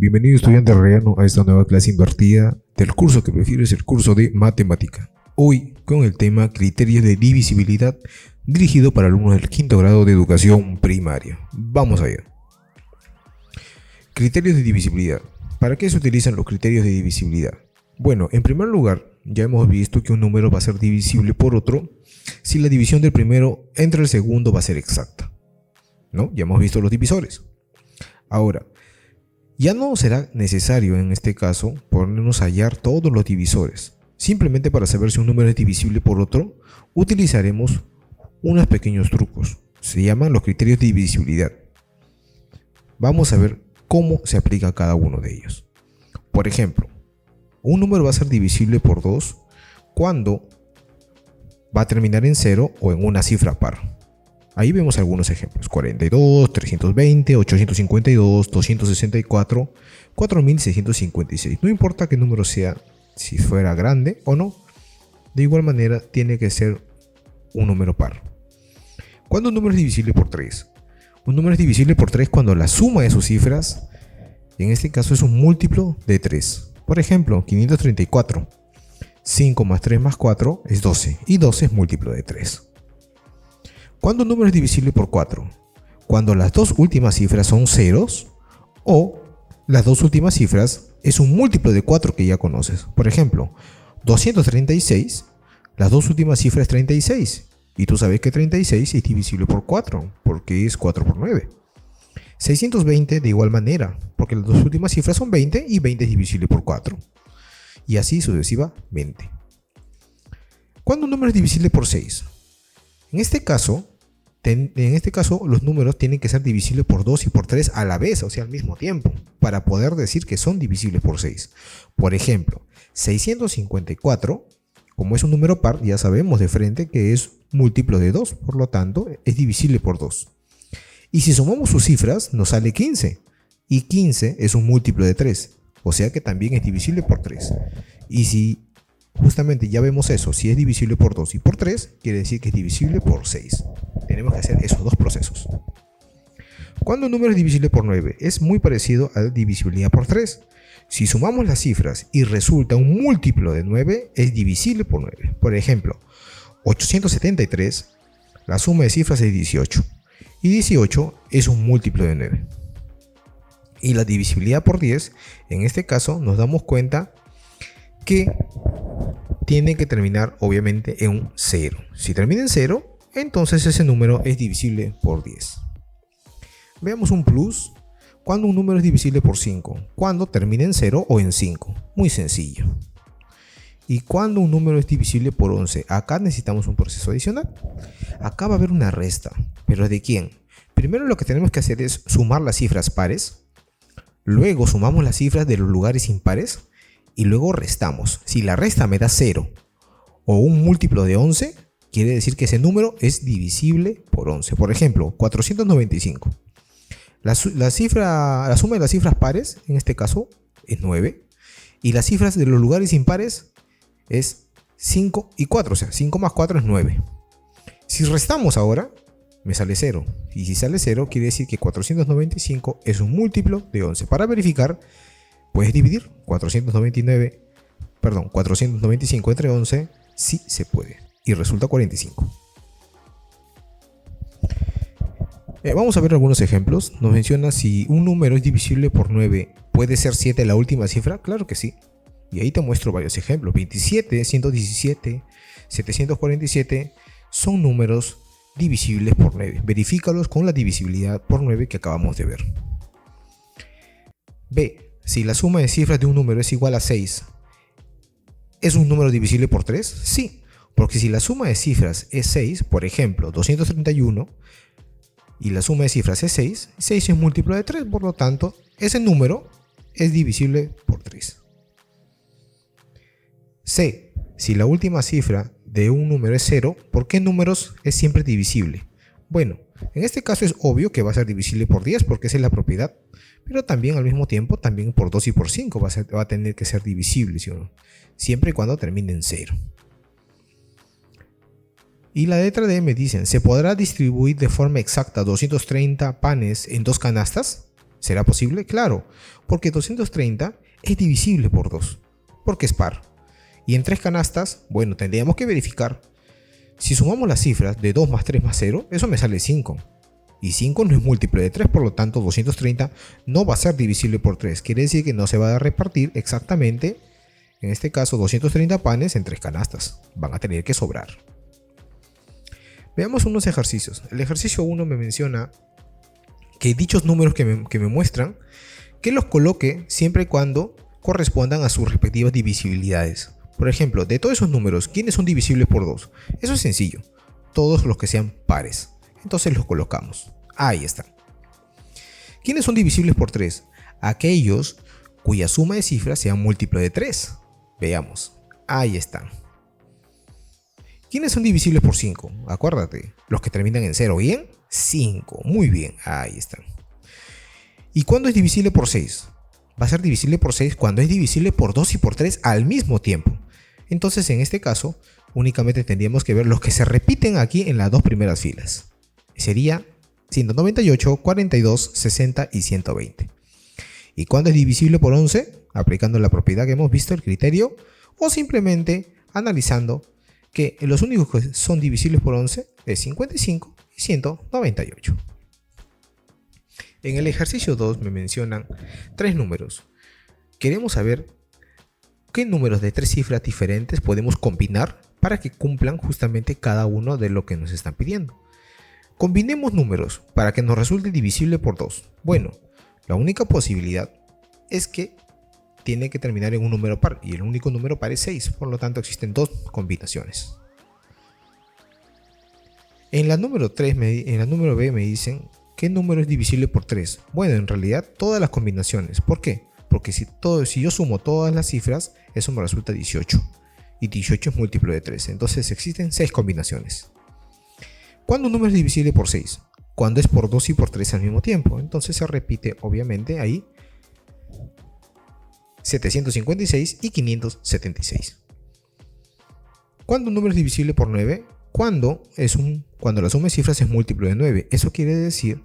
Bienvenido estudiante relleno a esta nueva clase invertida del curso que prefieres, el curso de matemática. Hoy con el tema criterios de divisibilidad dirigido para alumnos del quinto grado de educación primaria. Vamos allá. Criterios de divisibilidad. ¿Para qué se utilizan los criterios de divisibilidad? Bueno, en primer lugar, ya hemos visto que un número va a ser divisible por otro si la división del primero entre el segundo va a ser exacta, ¿no? Ya hemos visto los divisores. Ahora, ya no será necesario en este caso ponernos a hallar todos los divisores. Simplemente para saber si un número es divisible por otro, utilizaremos unos pequeños trucos. Se llaman los criterios de divisibilidad. Vamos a ver cómo se aplica cada uno de ellos. Por ejemplo, un número va a ser divisible por 2 cuando va a terminar en 0 o en una cifra par. Ahí vemos algunos ejemplos: 42, 320, 852, 264, 4656. No importa qué número sea, si fuera grande o no, de igual manera tiene que ser un número par. ¿Cuándo un número es divisible por 3? Un número es divisible por 3 cuando la suma de sus cifras, en este caso, es un múltiplo de 3. Por ejemplo, 534. 5 más 3 más 4 es 12, y 12 es múltiplo de 3. ¿Cuándo un número es divisible por 4? Cuando las dos últimas cifras son ceros o las dos últimas cifras es un múltiplo de 4 que ya conoces. Por ejemplo, 236, las dos últimas cifras es 36. Y tú sabes que 36 es divisible por 4, porque es 4 por 9. 620 de igual manera, porque las dos últimas cifras son 20 y 20 es divisible por 4. Y así sucesivamente. ¿Cuándo un número es divisible por 6? En este caso, los números tienen que ser divisibles por 2 y por 3 a la vez, o sea, al mismo tiempo, para poder decir que son divisibles por 6. Por ejemplo, 654, como es un número par, ya sabemos de frente que es múltiplo de 2, por lo tanto, es divisible por 2. Y si sumamos sus cifras, nos sale 15, y 15 es un múltiplo de 3, o sea que también es divisible por 3. Y si justamente ya vemos eso, si es divisible por 2 y por 3, quiere decir que es divisible por 6. Tenemos que hacer esos dos procesos. Cuando un número es divisible por 9, es muy parecido a la divisibilidad por 3. Si sumamos las cifras y resulta un múltiplo de 9, es divisible por 9. Por ejemplo, 873, la suma de cifras es 18. Y 18 es un múltiplo de 9. Y la divisibilidad por 10, en este caso nos damos cuenta que tiene que terminar obviamente en un 0. Si termina en 0, entonces ese número es divisible por 10. Veamos un plus. Cuando un número es divisible por 5, cuando termina en 0 o en 5. Muy sencillo. Y cuando un número es divisible por 11, acá necesitamos un proceso adicional. Acá va a haber una resta, pero ¿de quién? Primero lo que tenemos que hacer es sumar las cifras pares, luego sumamos las cifras de los lugares impares y luego restamos. Si la resta me da 0 o un múltiplo de 11, quiere decir que ese número es divisible por 11. Por ejemplo, 495. La suma de las cifras pares, en este caso, es 9. Y las cifras de los lugares impares es 5 y 4. O sea, 5 más 4 es 9. Si restamos ahora, me sale 0. Y si sale 0, quiere decir que 495 es un múltiplo de 11. Para verificar, puedes dividir 495 entre 11. Sí se puede. Y resulta 45. Vamos a ver algunos ejemplos. Nos menciona si un número es divisible por 9, ¿puede ser 7 la última cifra? Claro que sí. Y ahí te muestro varios ejemplos. 27, 117, 747 son números divisibles por 9. Verifícalos con la divisibilidad por 9 que acabamos de ver. B. Si la suma de cifras de un número es igual a 6, ¿es un número divisible por 3? Sí, porque si la suma de cifras es 6, por ejemplo, 231, y la suma de cifras es 6, 6 es múltiplo de 3, por lo tanto, ese número es divisible por 3. C. Si la última cifra de un número es 0, ¿por qué números es siempre divisible? Bueno, en este caso es obvio que va a ser divisible por 10 porque esa es la propiedad, pero también al mismo tiempo también por 2 y por 5 va a tener que ser divisible, ¿sí o no? Siempre y cuando termine en 0. Y la letra D me dicen, ¿se podrá distribuir de forma exacta 230 panes en 2 canastas? ¿Será posible? Claro, porque 230 es divisible por 2, porque es par. Y en 3 canastas, bueno, tendríamos que verificar. Si sumamos las cifras de 2 más 3 más 0, eso me sale 5. Y 5 no es múltiplo de 3, por lo tanto 230 no va a ser divisible por 3. Quiere decir que no se va a repartir exactamente, en este caso, 230 panes en 3 canastas. Van a tener que sobrar. Veamos unos ejercicios. El ejercicio 1 me menciona que dichos números que me muestran, que los coloque siempre y cuando correspondan a sus respectivas divisibilidades. Por ejemplo, de todos esos números, ¿quiénes son divisibles por 2? Eso es sencillo. Todos los que sean pares. Entonces los colocamos. Ahí están. ¿Quiénes son divisibles por 3? Aquellos cuya suma de cifras sea múltiplo de 3. Veamos. Ahí están. ¿Quiénes son divisibles por 5? Acuérdate, los que terminan en 0. ¿Bien? 5. Muy bien. Ahí están. ¿Y cuándo es divisible por 6? Va a ser divisible por 6 cuando es divisible por 2 y por 3 al mismo tiempo. Entonces, en este caso, únicamente tendríamos que ver los que se repiten aquí en las dos primeras filas. Sería 198, 42, 60 y 120. ¿Y cuándo es divisible por 11? Aplicando la propiedad que hemos visto, el criterio, o simplemente analizando que los únicos que son divisibles por 11 es 55 y 198. En el ejercicio 2 me mencionan 3 números. Queremos saber qué números de 3 cifras diferentes podemos combinar para que cumplan justamente cada uno de lo que nos están pidiendo. Combinemos números para que nos resulte divisible por 2. Bueno, la única posibilidad es que tiene que terminar en un número par y el único número par es 6, por lo tanto existen 2 combinaciones. En la número B me dicen ¿qué número es divisible por 3? Bueno, en realidad todas las combinaciones. ¿Por qué? Porque si yo sumo todas las cifras, eso me resulta 18. Y 18 es múltiplo de 3. Entonces existen 6 combinaciones. ¿Cuándo un número es divisible por 6? Cuando es por 2 y por 3 al mismo tiempo. Entonces se repite, obviamente, ahí 756 y 576. ¿Cuándo un número es divisible por 9? Cuando la suma de cifras es múltiplo de 9. Eso quiere decir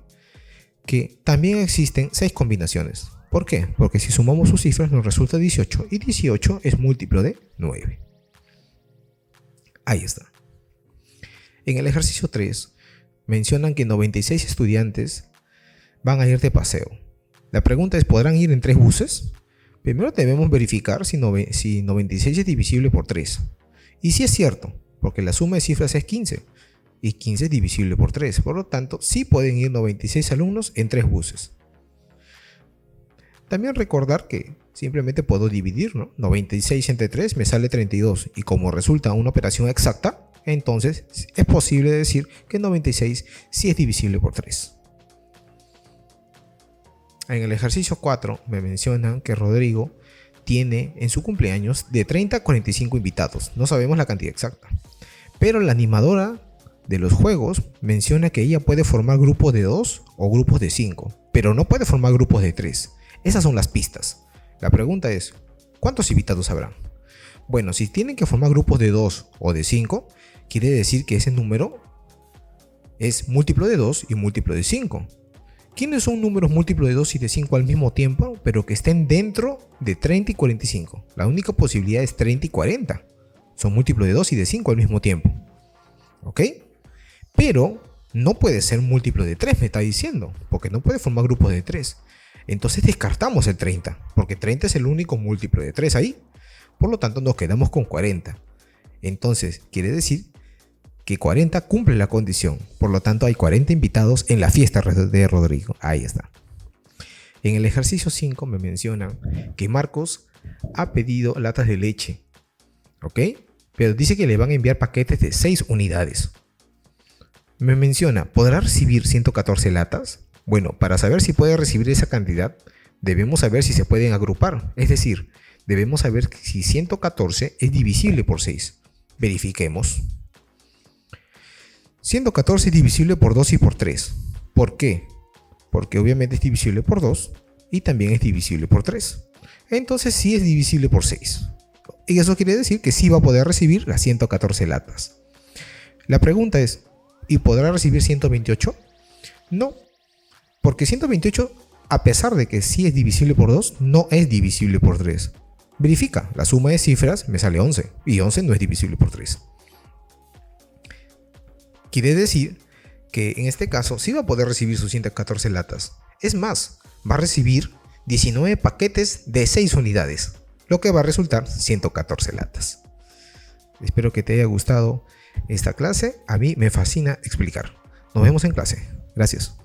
que también existen 6 combinaciones. ¿Por qué? Porque si sumamos sus cifras nos resulta 18 y 18 es múltiplo de 9. Ahí está. En el ejercicio 3 mencionan que 96 estudiantes van a ir de paseo. La pregunta es, ¿podrán ir en 3 buses? Primero debemos verificar si 96 es divisible por 3. Y si es cierto, porque la suma de cifras es 15 y 15 es divisible por 3, por lo tanto sí pueden ir 96 alumnos en 3 buses. También recordar que simplemente puedo dividir, ¿no? 96 entre 3 me sale 32 y como resulta una operación exacta, entonces es posible decir que 96 sí es divisible por 3. En el ejercicio 4 me mencionan que Rodrigo tiene en su cumpleaños de 30 a 45 invitados, no sabemos la cantidad exacta. Pero la animadora de los juegos menciona que ella puede formar grupos de 2 o grupos de 5, pero no puede formar grupos de 3. Esas son las pistas. La pregunta es, ¿cuántos invitados habrán? Bueno, si tienen que formar grupos de 2 o de 5, quiere decir que ese número es múltiplo de 2 y múltiplo de 5. ¿Quiénes son números múltiplos de 2 y de 5 al mismo tiempo, pero que estén dentro de 30 y 45? La única posibilidad es 30 y 40. Son múltiplos de 2 y de 5 al mismo tiempo. ¿Ok? Pero no puede ser múltiplo de 3, me está diciendo, porque no puede formar grupos de 3. Entonces descartamos el 30, porque 30 es el único múltiplo de 3 ahí. Por lo tanto nos quedamos con 40. Entonces quiere decir que 40 cumple la condición. Por lo tanto hay 40 invitados en la fiesta de Rodrigo. Ahí está. En el ejercicio 5 me mencionan que Marcos ha pedido latas de leche. ¿Ok? Pero dice que le van a enviar paquetes de 6 unidades. Me menciona, ¿podrá recibir 114 latas? Bueno, para saber si puede recibir esa cantidad, debemos saber si se pueden agrupar. Es decir, debemos saber si 114 es divisible por 6. Verifiquemos. 114 es divisible por 2 y por 3. ¿Por qué? Porque obviamente es divisible por 2 y también es divisible por 3. Entonces sí es divisible por 6. Y eso quiere decir que sí va a poder recibir las 114 latas. La pregunta es, ¿y podrá recibir 128? No, porque 128 a pesar de que sí es divisible por 2, no es divisible por 3. Verifica, la suma de cifras me sale 11, y 11 no es divisible por 3. Quiere decir que en este caso sí va a poder recibir sus 114 latas. Es más, va a recibir 19 paquetes de 6 unidades, lo que va a resultar 114 latas. Espero que te haya gustado esta clase. A mí me fascina explicar. Nos vemos en clase. Gracias.